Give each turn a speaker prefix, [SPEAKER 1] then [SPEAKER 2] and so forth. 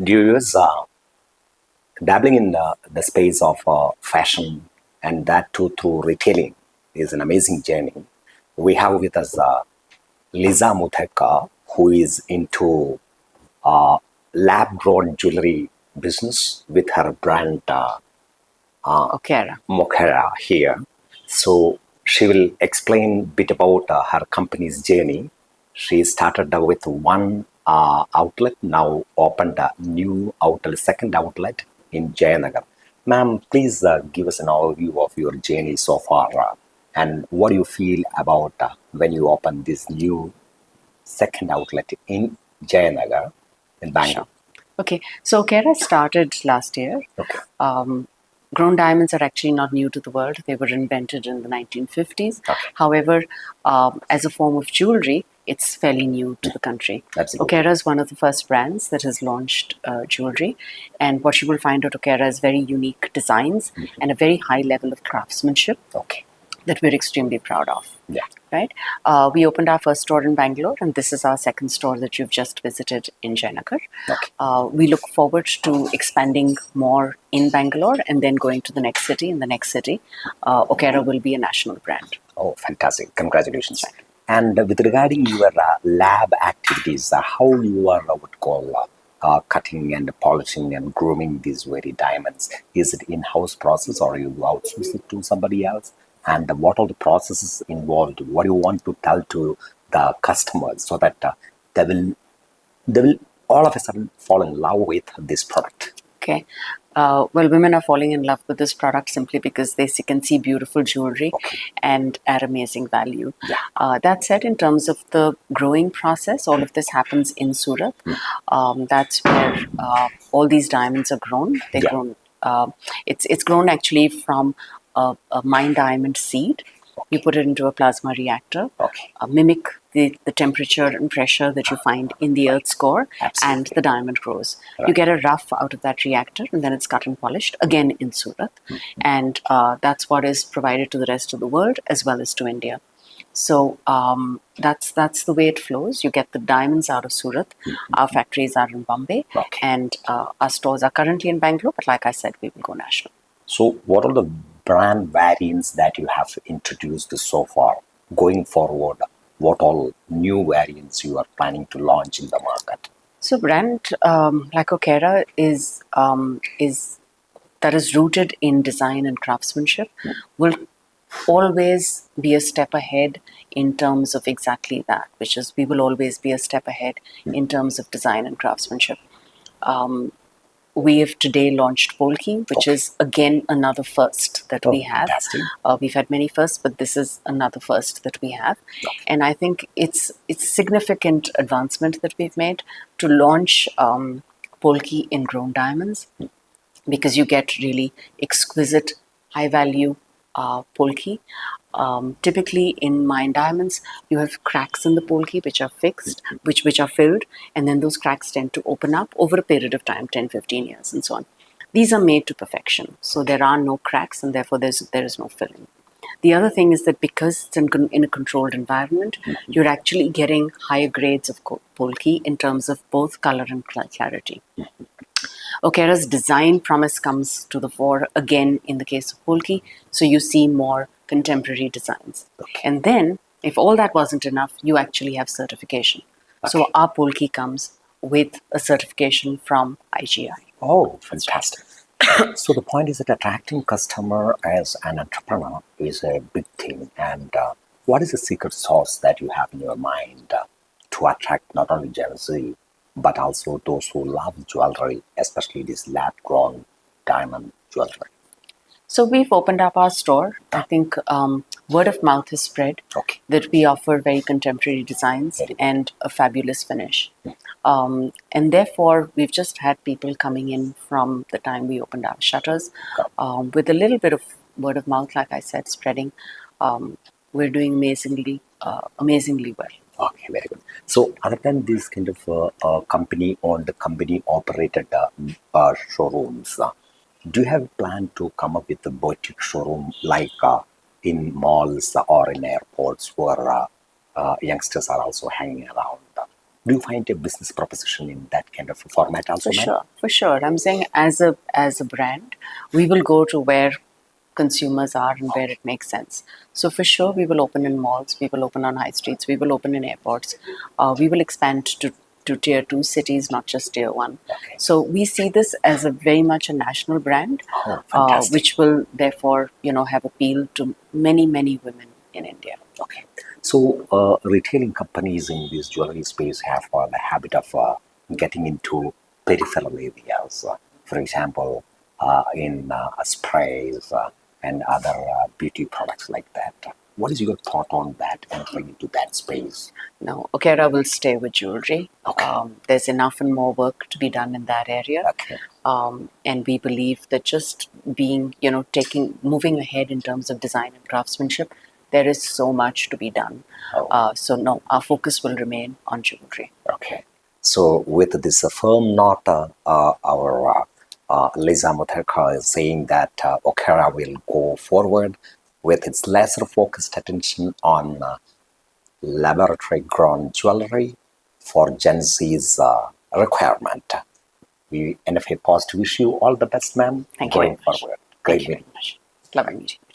[SPEAKER 1] Do you use dabbling in the space of fashion and that too through retailing is an amazing journey. We have with us Lisa Mutheka, who is into uh, lab-grown jewelry business with her brand
[SPEAKER 2] Okera.
[SPEAKER 1] Mokhera here. So she will explain a bit about her company's journey. She started with one outlet, now opened a new outlet, second outlet in Jayanagar. Ma'am, please give us an overview of your journey so far and what do you feel about when you open this new second outlet in Jayanagar in Bangalore.
[SPEAKER 2] Sure. Okay, so Okera started last year.
[SPEAKER 1] Okay.
[SPEAKER 2] Grown diamonds are actually not new to the world. They were invented in the 1950s.
[SPEAKER 1] Okay.
[SPEAKER 2] However, as a form of jewelry, it's fairly new to the country.
[SPEAKER 1] Absolutely.
[SPEAKER 2] Okera is one of the first brands that has launched jewelry. And what you will find at Okera is very unique designs and a very high level of craftsmanship
[SPEAKER 1] Okay.
[SPEAKER 2] that we're extremely proud of.
[SPEAKER 1] Yeah.
[SPEAKER 2] Right? We opened our first store in Bangalore, and this is our second store that you've just visited in Jayanagar.
[SPEAKER 1] Okay.
[SPEAKER 2] We look forward to expanding more in Bangalore and then going to the next city. In the next city, Okera will be a national brand.
[SPEAKER 1] Oh, fantastic. Congratulations. And with regarding your lab activities, how you are would call cutting and polishing and grooming these very diamonds? Is it in-house process or you outsource it to somebody else? And what are the processes involved? What do you want to tell to the customers so that they will they will all of a sudden fall in love with this product?
[SPEAKER 2] Okay. Well, women are falling in love with this product simply because they can see beautiful jewelry and at amazing value.
[SPEAKER 1] Yeah.
[SPEAKER 2] That said, in terms of the growing process, all of this happens in Surat. That's where all these diamonds are grown. They're
[SPEAKER 1] Yeah.
[SPEAKER 2] grown. It's grown actually from a mine diamond seed. You put it into a plasma reactor,
[SPEAKER 1] Okay.
[SPEAKER 2] mimic the temperature and pressure that you find in the Earth's core,
[SPEAKER 1] Absolutely.
[SPEAKER 2] and the diamond grows. You
[SPEAKER 1] Right.
[SPEAKER 2] get a rough out of that reactor, and then it's cut and polished again in Surat. And that's what is provided to the rest of the world as well as to India. So that's the way it flows. You get the diamonds out of Surat. Our factories are in Bombay,
[SPEAKER 1] Okay.
[SPEAKER 2] and our stores are currently in Bangalore. But like I said, we will go national.
[SPEAKER 1] So, what are the brand variants that you have introduced so far? Going forward, what all new variants you are planning to launch in the market?
[SPEAKER 2] So brand like Okera is that is rooted in design and craftsmanship will always be a step ahead in terms of exactly that, which is we will always be a step ahead in terms of design and craftsmanship. We have today launched Polki, which is again another first that we have.
[SPEAKER 1] Fantastic.
[SPEAKER 2] We've had many firsts, but this is another first that we have, and I think it's a significant advancement that we've made to launch Polki in grown diamonds, because you get really exquisite, high value Polki. Typically in mine diamonds, you have cracks in the Polki which are fixed, which are filled, and then those cracks tend to open up over a period of time, 10, 15 years, and so on. These are made to perfection, so there are no cracks, and therefore there is no filling. The other thing is that because it's in a controlled environment, you're actually getting higher grades of Polki in terms of both color and clarity. Okera's design promise comes to the fore again in the case of Polki, so you see more contemporary designs. And then, if all that wasn't enough, you actually have certification. So our Polki comes with a certification from IGI.
[SPEAKER 1] Oh, fantastic. So the point is that attracting customer as an entrepreneur is a big thing. And what is the secret sauce that you have in your mind to attract not only Gen Z, but also those who love jewelry, especially this lab-grown diamond jewelry?
[SPEAKER 2] So we've opened up our store. I think word of mouth has spread
[SPEAKER 1] Okay.
[SPEAKER 2] that we offer very contemporary designs
[SPEAKER 1] Very good.
[SPEAKER 2] and a fabulous finish. And therefore, we've just had people coming in from the time we opened our shutters with a little bit of word of mouth, like I said, spreading. We're doing amazingly well.
[SPEAKER 1] Okay, very good. So, other than these kind of company-owned, company-operated showrooms, do you have a plan to come up with a boutique showroom like in malls or in airports where youngsters are also hanging around? Do you find a business proposition in that kind of format also, ma'am?
[SPEAKER 2] For sure. I'm saying as a brand, we will go to where consumers are and where it makes sense. So for sure, we will open in malls, we will open on high streets, we will open in airports, we will expand to tier two cities, not just tier one.
[SPEAKER 1] Okay.
[SPEAKER 2] So we see this as a very much a national brand,
[SPEAKER 1] Oh, fantastic.
[SPEAKER 2] which will therefore have appeal to many women in India.
[SPEAKER 1] Okay. So, retailing companies in this jewelry space have the habit of getting into peripheral areas. For example, in sprays and other beauty products like that. What is your thought on that, entering into that space?
[SPEAKER 2] No, Okera will stay with jewelry.
[SPEAKER 1] Okay.
[SPEAKER 2] There's enough and more work to be done in that area.
[SPEAKER 1] Okay.
[SPEAKER 2] And we believe that just being, moving ahead in terms of design and craftsmanship, there is so much to be done.
[SPEAKER 1] Oh.
[SPEAKER 2] So no, our focus will remain on jewelry.
[SPEAKER 1] Okay. So, with this firm note, our Lisa Mutherkar is saying that Okera will go forward with its laser focused attention on laboratory grown jewelry for Gen Z's requirement. We NFA Post wish you all the best, ma'am,
[SPEAKER 2] Thank you very
[SPEAKER 1] going
[SPEAKER 2] much.
[SPEAKER 1] forward.
[SPEAKER 2] Thank
[SPEAKER 1] Great
[SPEAKER 2] you very much. Lovely meeting you.